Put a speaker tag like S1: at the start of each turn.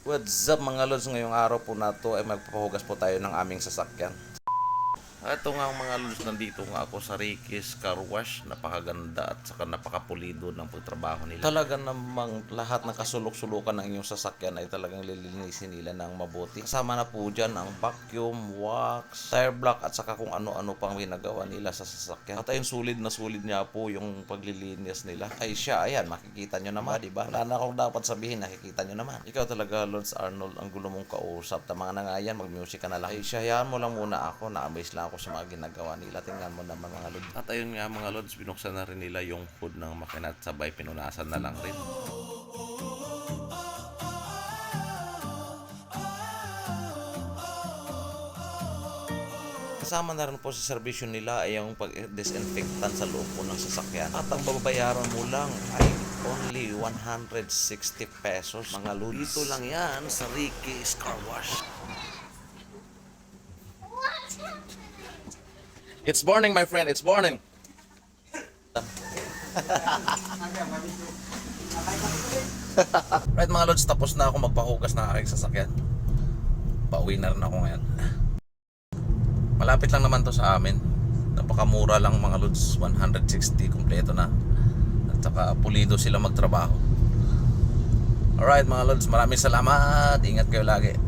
S1: What's up mga lods, ngayong araw po na to ay magpapahugas po tayo ng aming sasakyan. Ito nga mga lods, nandito nga ako sa Ricky's Car Wash. Napakaganda at saka napakapulido ng pagtrabaho nila. Talaga namang lahat ng kasulok-sulukan ng inyong sasakyan ay talagang lilinisin nila ng mabuti. Kasama na po dyan ang vacuum, wax, tire block at saka kung ano-ano pang ginagawa nila sa sasakyan. At ayun, sulit na sulit niya po yung paglilinis nila. Ay siya, ayan, makikita nyo naman, diba? Wala na akong dapat sabihin, nakikita nyo naman. Ikaw talaga, Lods Arnold, ang gulo mong kausap. Tama na nga yan, mag-music ka na lang. Ay siya, hayaan mo lang muna ako, na-amaze lang ako sa mga ginagawa nila. Tingnan mo naman mga Lods. At ayun nga mga Lods, binuksan na rin nila yung hood ng makina at sabay pinunasan na lang rin. Kasama na rin po sa serbisyo nila ay yung pag-disinfectant sa loob po ng sasakyan. At ang babayaran mo lang ay only 160 pesos mga Lods. Dito lang yan sa Ricky's Car Wash. It's morning, my friend. It's morning. Right mga Lods, tapos na ako magpahugas ng aking sasakyan. Pauwi na rin ako ngayon. Malapit lang naman to sa amin. Napakamura lang mga Lods, 160 kompleto na. At saka pulido sila magtrabaho. Alright mga Lods, maraming salamat. Ingat kayo lagi.